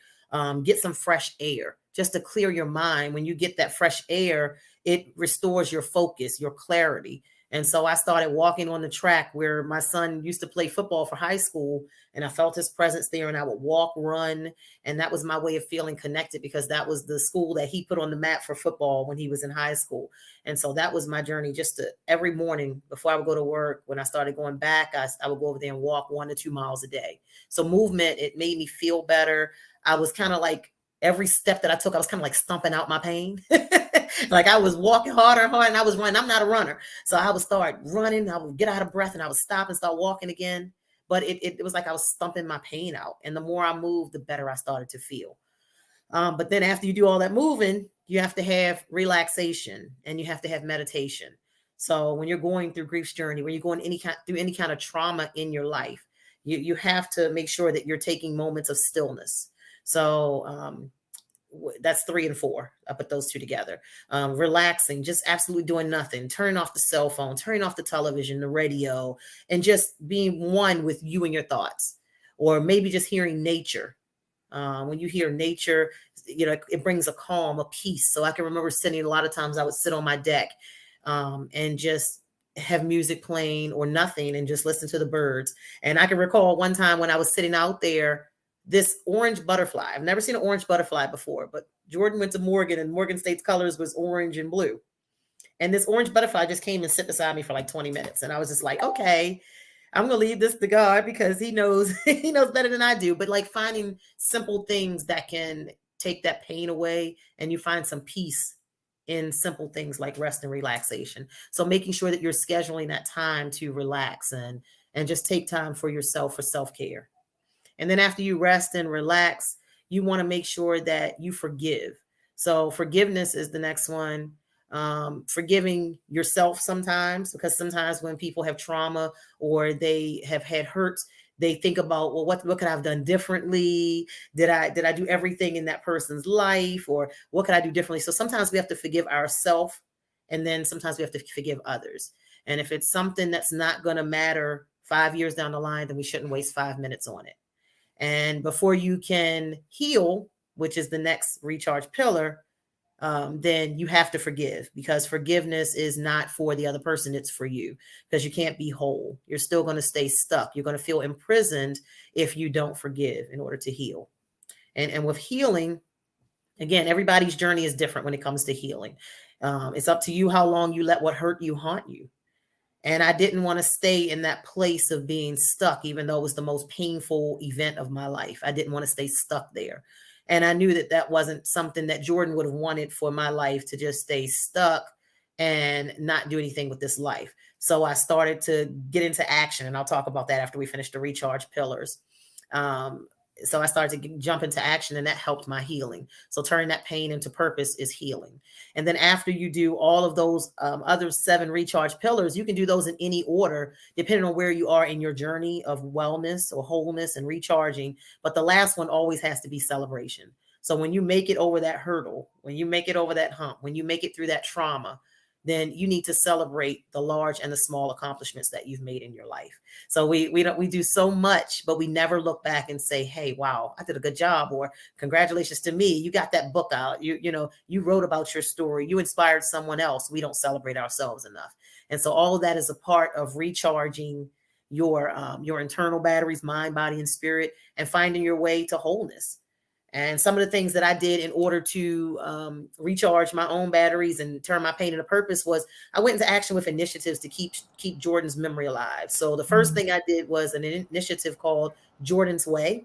get some fresh air just to clear your mind. When you get that fresh air, it restores your focus, your clarity. And so I started walking on the track where my son used to play football for high school, and I felt his presence there, and I would walk, run. And that was my way of feeling connected, because that was the school that he put on the map for football when he was in high school. And so that was my journey, just to every morning before I would go to work. When I started going back, I would go over there and walk 1 to 2 miles a day. So movement, it made me feel better. I was kind of like, every step that I took, I was kind of like stumping out my pain. Like I was walking harder and harder, and I was running. I'm not a runner. So I would start running. I would get out of breath, and I would stop and start walking again. But it was like I was stumping my pain out. And the more I moved, the better I started to feel. But then after you do all that moving, you have to have relaxation, and you have to have meditation. So when you're going through grief's journey, when you're going through any kind of trauma in your life, you have to make sure that you're taking moments of stillness. So that's 3 and 4. I put those 2 together. Relaxing, just absolutely doing nothing, turning off the cell phone, turning off the television, the radio, and just being one with you and your thoughts. Or maybe just hearing nature. When you hear nature, it brings a calm, a peace. So I can remember sitting, a lot of times I would sit on my deck and just have music playing or nothing, and just listen to the birds. And I can recall one time when I was sitting out there, this orange butterfly. I've never seen an orange butterfly before, but Jordan went to Morgan, and Morgan State's colors was orange and blue. And this orange butterfly just came and sit beside me for like 20 minutes. And I was just like, okay, I'm going to leave this to God, because he knows better than I do. But like finding simple things that can take that pain away, and you find some peace in simple things like rest and relaxation. So making sure that you're scheduling that time to relax and just take time for yourself, for self-care. And then after you rest and relax, you want to make sure that you forgive. So forgiveness is the next one. Forgiving yourself sometimes, because sometimes when people have trauma or they have had hurts, they think about, well, what could I have done differently? Did I do everything in that person's life, or what could I do differently? So sometimes we have to forgive ourselves, and then sometimes we have to forgive others. And if it's something that's not going to matter 5 years down the line, then we shouldn't waste 5 minutes on it. And before you can heal, which is the next recharge pillar, then you have to forgive, because forgiveness is not for the other person. It's for you, because you can't be whole. You're still going to stay stuck. You're going to feel imprisoned if you don't forgive in order to heal. And with healing, again, everybody's journey is different when it comes to healing. It's up to you how long you let what hurt you haunt you. And I didn't want to stay in that place of being stuck, even though it was the most painful event of my life. I didn't want to stay stuck there. And I knew that that wasn't something that Jordan would have wanted for my life, to just stay stuck and not do anything with this life. So I started to get into action, and I'll talk about that after we finish the recharge pillars. so I started to jump into action, and that helped my healing. So turning that pain into purpose is healing. And then after you do all of those other 7 recharge pillars, you can do those in any order, depending on where you are in your journey of wellness or wholeness and recharging. But the last one always has to be celebration. So when you make it over that hurdle, when you make it over that hump, when you make it through that trauma, then you need to celebrate the large and the small accomplishments that you've made in your life. So we do so much, but we never look back and say, hey, wow, I did a good job, or congratulations to me. You got that book out. You wrote about your story. You inspired someone else. We don't celebrate ourselves enough. And so all of that is a part of recharging your internal batteries, mind, body, and spirit, and finding your way to wholeness. And some of the things that I did in order to recharge my own batteries and turn my pain into purpose was I went into action with initiatives to keep Jordan's memory alive. So the first thing I did was an initiative called Jordan's Way,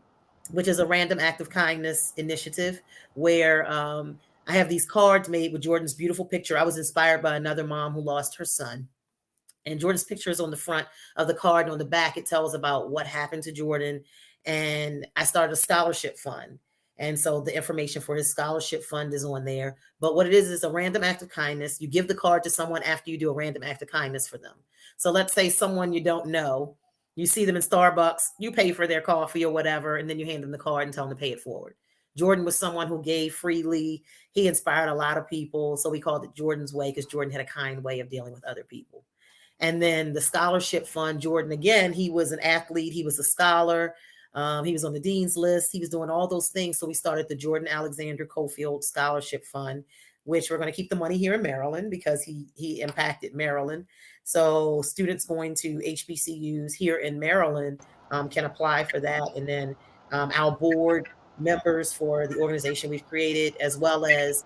which is a random act of kindness initiative where I have these cards made with Jordan's beautiful picture. I was inspired by another mom who lost her son. And Jordan's picture is on the front of the card, and on the back, it tells about what happened to Jordan. And I started a scholarship fund. And so the information for his scholarship fund is on there. But what it is a random act of kindness. You give the card to someone after you do a random act of kindness for them. So let's say someone you don't know, you see them in Starbucks, you pay for their coffee or whatever, and then you hand them the card and tell them to pay it forward. Jordan was someone who gave freely. He inspired a lot of people. So we called it Jordan's Way because Jordan had a kind way of dealing with other people. And then the scholarship fund, Jordan, again, he was an athlete. He was a scholar. He was on the dean's list. He was doing all those things. So we started the Jordan Alexander Cofield Scholarship Fund, which we're going to keep the money here in Maryland because he impacted Maryland. So students going to HBCUs here in Maryland can apply for that. And then our board members for the organization we've created, as well as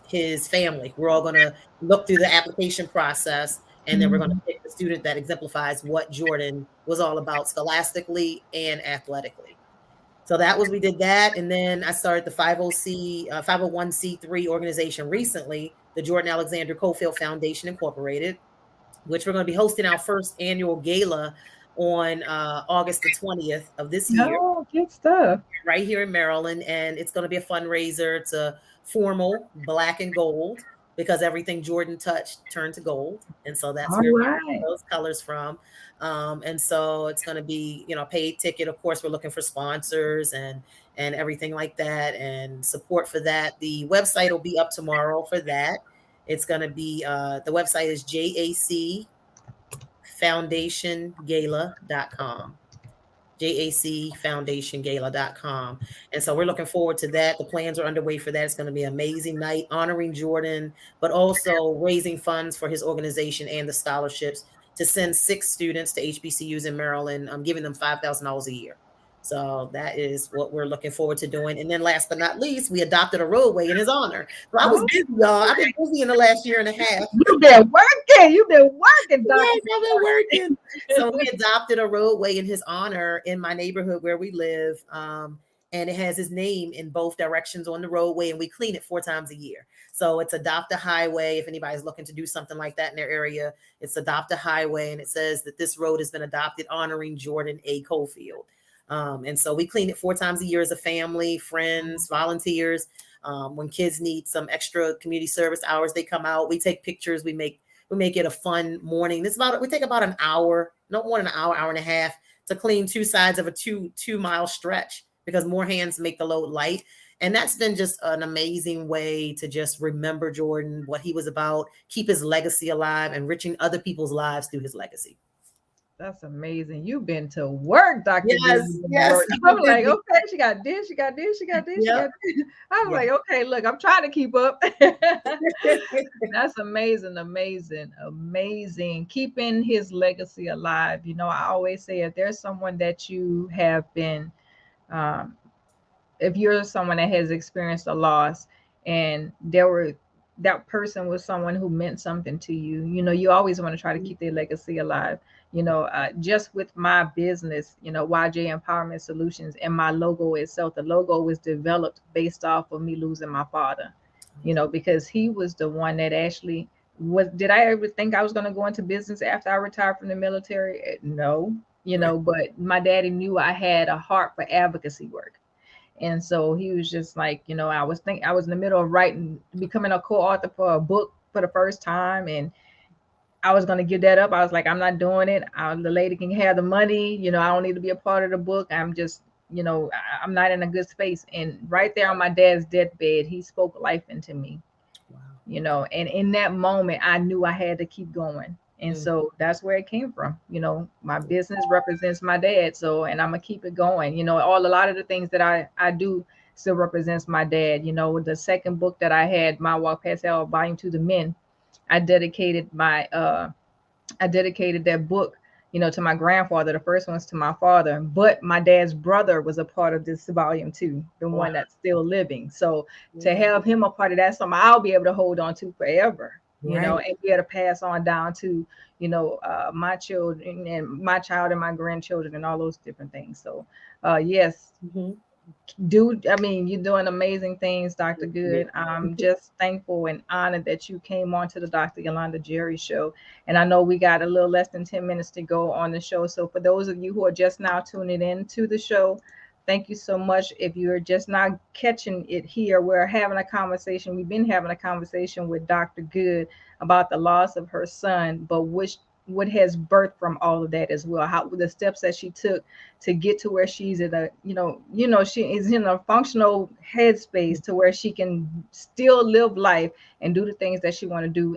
his family. We're all going to look through the application process, and then we're going to pick the student that exemplifies what Jordan was all about scholastically and athletically. So we did that. And then I started the 501c3 organization recently, the Jordan Alexander Cofield Foundation Incorporated, which we're going to be hosting our first annual gala on August the 20th of this year. Oh, good stuff. Right here in Maryland. And it's going to be a fundraiser. It's a formal black and gold because everything Jordan touched turned to gold. And so that's where we get those colors from. And so it's going to be, paid ticket. Of course, we're looking for sponsors and everything like that and support for that. The website will be up tomorrow for that. It's going to be, the website is jacfoundationgala.com. jacfoundationgala.com. And so we're looking forward to that. The plans are underway for that. It's going to be an amazing night honoring Jordan, but also raising funds for his organization and the scholarships to send 6 students to HBCUs in Maryland, giving them $5,000 a year. So that is what we're looking forward to doing. And then last but not least, we adopted a roadway in his honor. So I was busy, y'all. I've been busy in the last year and a half. You've been working. Yes, I've been working. So we adopted a roadway in his honor in my neighborhood where we live. And it has his name in both directions on the roadway, and we clean it 4 times a year. So it's Adopt a Highway. If anybody's looking to do something like that in their area, it's Adopt a Highway. And it says that this road has been adopted honoring Jordan A. Cofield. And so we clean it 4 times a year as a family, friends, volunteers. When kids need some extra community service hours, they come out. We take pictures. We make it a fun morning. We take about an hour, no more than an hour, hour and a half to clean 2 sides of a 2-mile stretch because more hands make the load light. And that's been just an amazing way to just remember Jordan, what he was about, keep his legacy alive, enriching other people's lives through his legacy. That's amazing. You've been to work, Dr. Yes. I'm like, okay, she got this, she got this. I'm like, okay, look, I'm trying to keep up. That's amazing. Keeping his legacy alive. I always say if there's someone that you have been, if you're someone that has experienced a loss and that person was someone who meant something to you, you always want to try to keep their legacy alive. Just with my business, YJ Empowerment Solutions, and my logo itself, the logo was developed based off of me losing my father, because he was the one that actually did I ever think I was going to go into business after I retired from the military? No. but my daddy knew I had a heart for advocacy work. And so he was just like, I was in the middle of becoming a co-author for a book for the first time. And I was going to give that up. I was like, I'm not doing it. The lady can have the money. I don't need to be a part of the book. I'm just, I'm not in a good space. And right there on my dad's deathbed, he spoke life into me. Wow. And in that moment, I knew I had to keep going. And so that's where it came from. My business represents my dad. So, and I'm going to keep it going. A lot of the things that I do still represents my dad. The second book that I had, My Walk Past Hell, Volume 2, The Men, I dedicated that book, to my grandfather. The first one's to my father, but my dad's brother was a part of this volume too, the one that's still living. So to have him a part of that, something I'll be able to hold on to forever, and be able to pass on down to, my children and my child and my grandchildren and all those different things. So, yes. Dude, I mean, you're doing amazing things, Dr. Goode. I'm just thankful and honored that you came on to the Dr. Yolanda Jerry Show. And I know we got a little less than 10 minutes to go on the show. So for those of you who are just now tuning in to the show, thank you so much. If you're just not catching it here, we're having a conversation. We've been having a conversation with Dr. Goode about the loss of her son, but what has birthed from all of that as well, how the steps that she took to get to where she's at a, she is in a functional headspace to where she can still live life and do the things that she want to do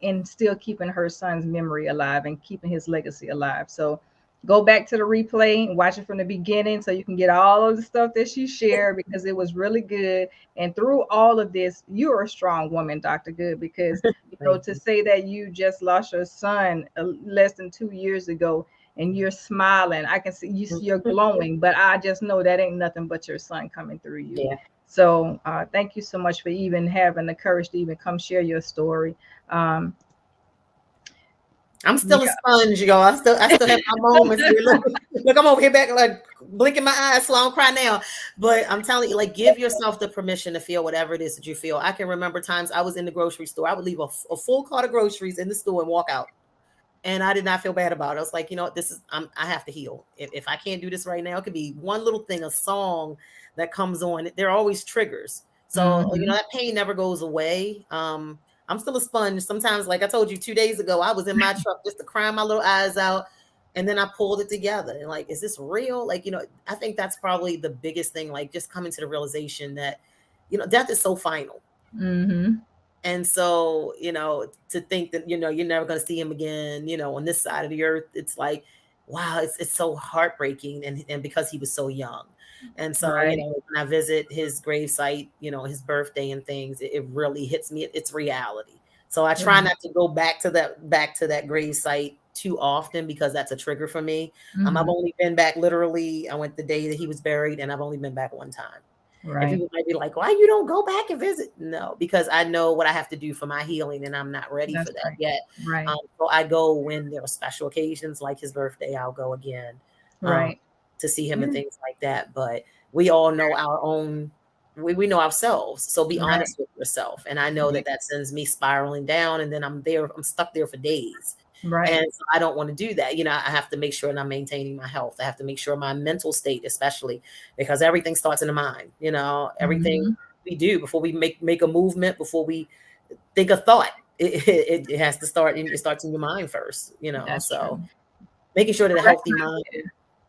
and still keeping her son's memory alive and keeping his legacy alive. So go back to the replay and watch it from the beginning so you can get all of the stuff that she shared, because it was really good. And through all of this, you're a strong woman, Dr. Goode, because to say that you just lost your son less than 2 years ago and you're smiling, I can see you're glowing, but I just know that ain't nothing but your son coming through you. Yeah. So thank you so much for even having the courage to even come share your story. I'm still a sponge, y'all. I still have my moments. Look, I'm over here back, like blinking my eyes, so I don't cry now. But I'm telling you, like, give yourself the permission to feel whatever it is that you feel. I can remember times I was in the grocery store. I would leave a full cart of groceries in the store and walk out, and I did not feel bad about it. I was like, I have to heal. If I can't do this right now, it could be one little thing, a song that comes on. There are always triggers, so that pain never goes away. I'm still a sponge. Sometimes, like I told you 2 days ago, I was in my truck just to cry my little eyes out. And then I pulled it together. And like, is this real? Like, I think that's probably the biggest thing, like just coming to the realization that, death is so final. Mm-hmm. And so, to think that, you're never going to see him again, on this side of the earth, it's like, wow, it's so heartbreaking. And because he was so young. And so, when I visit his gravesite, his birthday and things, it really hits me. It's reality. So I try not to go back to that gravesite too often, because that's a trigger for me. I've only been back, literally, I went the day that he was buried, and I've only been back one time. Right. And people might be like, why you don't go back and visit? No, because I know what I have to do for my healing, and I'm not ready for that yet. Right. So I go when there are special occasions, like his birthday, I'll go again. Right. To see him and things like that. But we all know our own, we know ourselves. So be honest with yourself. And I know that sends me spiraling down, and then I'm stuck there for days. Right. And so I don't want to do that. I have to make sure that I'm maintaining my health. I have to make sure my mental state, especially, because everything starts in the mind. Everything we do before we make a movement, before we think a thought, it has to start. It starts in your mind first. That's so true. Making sure that a healthy mind.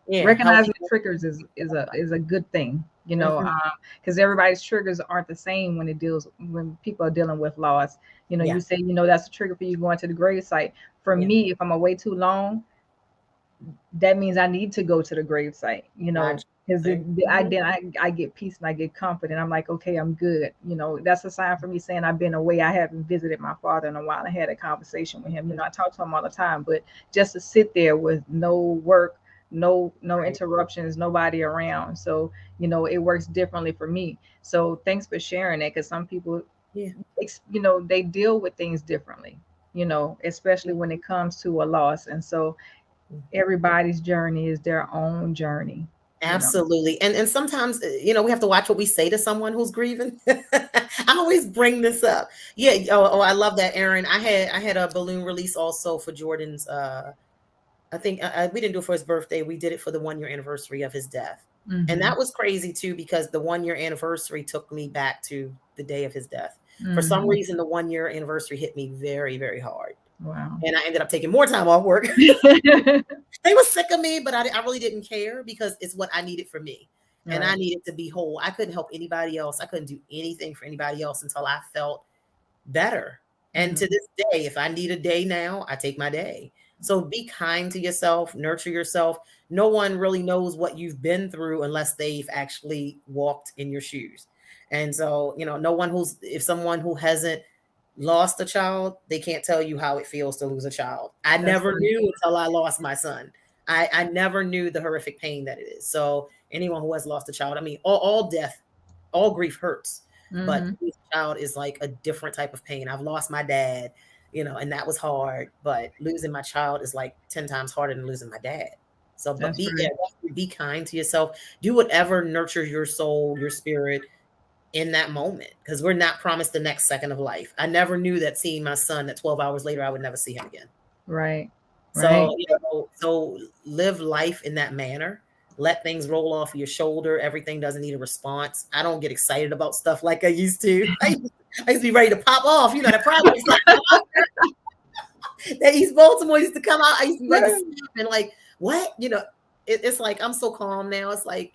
Yeah, recognizing triggers is a good thing, because everybody's triggers aren't the same when people are dealing with loss. You say, that's a trigger for you going to the grave site. For me, if I'm away too long, that means I need to go to the grave site, because I get peace and I get comfort, and I'm like, okay, I'm good. That's a sign for me saying I've been away. I haven't visited my father in a while. I had a conversation with him. I talk to him all the time, but just to sit there with no work, no interruptions, nobody around. So, it works differently for me. So thanks for sharing that, because some people, they deal with things differently, especially when it comes to a loss. And so everybody's journey is their own journey. Absolutely. And sometimes, we have to watch what we say to someone who's grieving. I always bring this up. Yeah. Oh, I love that, Aaron. I had a balloon release also for Jordan's I think we didn't do it for his birthday. We did it for the 1-year anniversary of his death. Mm-hmm. And that was crazy too, because the 1-year anniversary took me back to the day of his death. Mm-hmm. For some reason, the 1-year anniversary hit me very, very hard. Wow. And I ended up taking more time off work. They were sick of me, but I really didn't care, because it's what I needed for me. And I needed to be whole. I couldn't help anybody else. I couldn't do anything for anybody else until I felt better. And Mm-hmm. to this day, if I need a day now, I take my day. So be kind to yourself, nurture yourself. No one really knows what you've been through unless they've actually walked in your shoes. And so, no one if someone who hasn't lost a child, they can't tell you how it feels to lose a child. I never knew until I lost my son. I never knew the horrific pain that it is. So anyone who has lost a child, I mean, all death, all grief hurts. Mm-hmm. But losing a child is like a different type of pain. I've lost my dad, and that was hard. But losing my child is like 10 times harder than losing my dad. So, but be kind to yourself. Do whatever nurtures your soul, your spirit in that moment, because we're not promised the next second of life. I never knew that seeing my son, that 12 hours later, I would never see him again. Right. So, so live life in that manner. Let things roll off your shoulder. Everything doesn't need a response. I don't get excited about stuff like I used to. I used to be ready to pop off. The problem that East Baltimore used to come out. I used to be ready to snap and like, what? It's like, I'm so calm now. It's like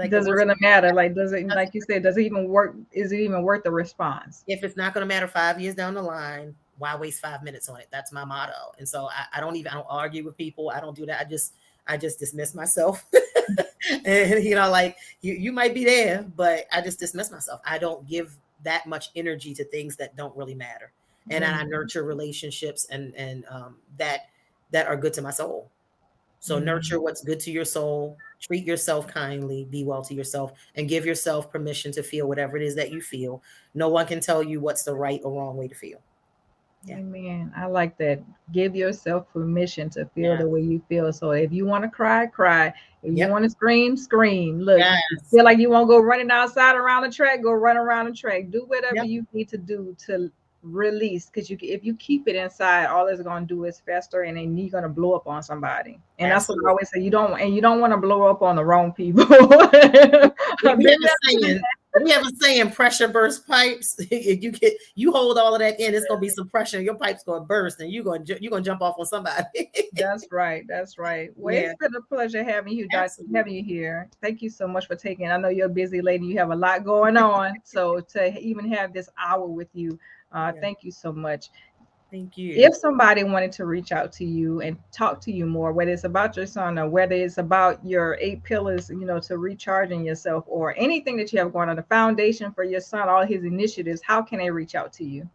does it really matter? Like, does it, like you said, does it even work? Is it even worth the response? If it's not going to matter 5 years down the line, why waste 5 minutes on it? That's my motto. And so I don't argue with people. I don't do that. I just dismiss myself. And you might be there, but I just dismiss myself. I don't give that much energy to things that don't really matter. And I nurture relationships and that are good to my soul. So nurture what's good to your soul, treat yourself kindly, be well to yourself, and give yourself permission to feel whatever it is that you feel. No one can tell you what's the right or wrong way to feel. Yeah. Amen. I like that. Give yourself permission to feel the way you feel. So if you want to cry, cry. If you want to scream, scream. Look, you feel like you won't go running outside around the track, go run around the track. Do whatever you need to do to release, because if you keep it inside, all it's going to do is fester, and then you're going to blow up on somebody. And that's what I always say. You don't want to blow up on the wrong people. We have a saying, pressure bursts pipes. You hold all of that in, it's gonna be some pressure. Your pipe's gonna burst, and you're gonna jump off on somebody. That's right. Well, it's been a pleasure having you, having you here. Thank you so much for taking. I know you're a busy lady. You have a lot going on. So to even have this hour with you, thank you so much. Thank you. If somebody wanted to reach out to you and talk to you more, whether it's about your son or whether it's about your 8 pillars, to recharging yourself, or anything that you have going on, the foundation for your son, all his initiatives, how can they reach out to you?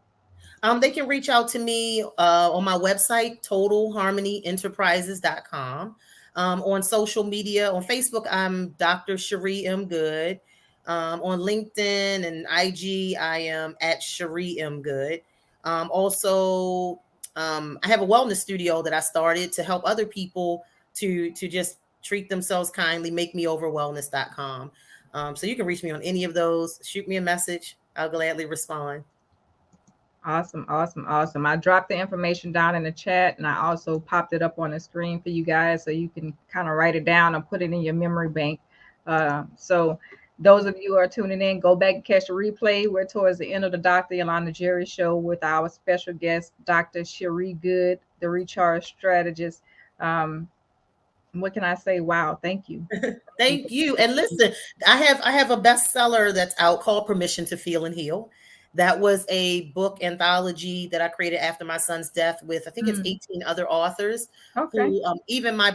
They can reach out to me on my website, totalharmonyenterprises.com. On social media, on Facebook, I'm Dr. Chere M. Goode. On LinkedIn and IG, I am at Chere M. Goode. Also, I have a wellness studio that I started to help other people to just treat themselves kindly, makemeoverwellness.com. So you can reach me on any of those. Shoot me a message. I'll gladly respond. Awesome. I dropped the information down in the chat, and I also popped it up on the screen for you guys, so you can kind of write it down and put it in your memory bank. So those of you who are tuning in, go back and catch the replay. We're towards the end of the Dr. Yolanda Jerry Show with our special guest, Dr. Chere Goode, the Recharge Strategist. What can I say? Wow, thank you. Thank you. And listen, I have a bestseller that's out called Permission to Feel and Heal. That was a book anthology that I created after my son's death with, I think it's 18 other authors. Okay. Who, even my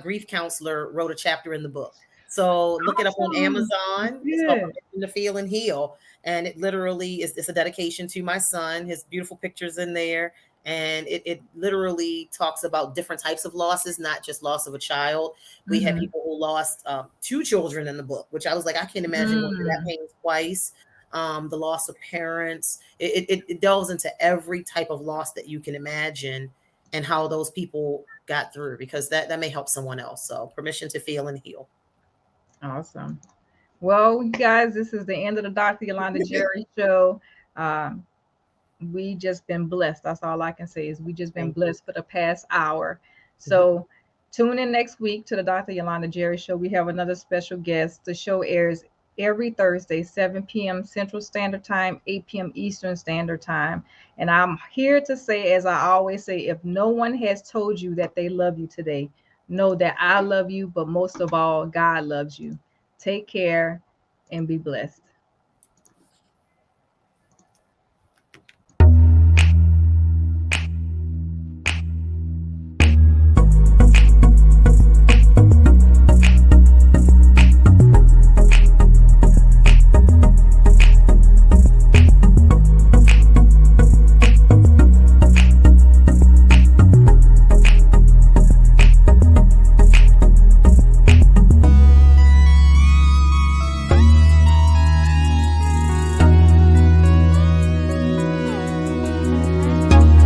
grief counselor wrote a chapter in the book. So look it up on Amazon. It's called Permission to Feel and Heal. And it literally it's a dedication to my son, his beautiful pictures in there. And it literally talks about different types of losses, not just loss of a child. We had people who lost 2 children in the book, which I was like, I can't imagine going through that pain twice. The loss of parents. It delves into every type of loss that you can imagine and how those people got through, because that may help someone else. So Permission to Feel and Heal. Awesome. Well, you guys, this is the end of the Dr. Yolanda Jerry Show. We just been blessed. That's all I can say is we just been blessed for the past hour. So tune in next week to the Dr. Yolanda Jerry Show. We have another special guest. The show airs every Thursday, 7 p.m. Central Standard Time, 8 p.m. Eastern Standard Time. And I'm here to say, as I always say, if no one has told you that they love you today, know that I love you, but most of all, God loves you. Take care and be blessed.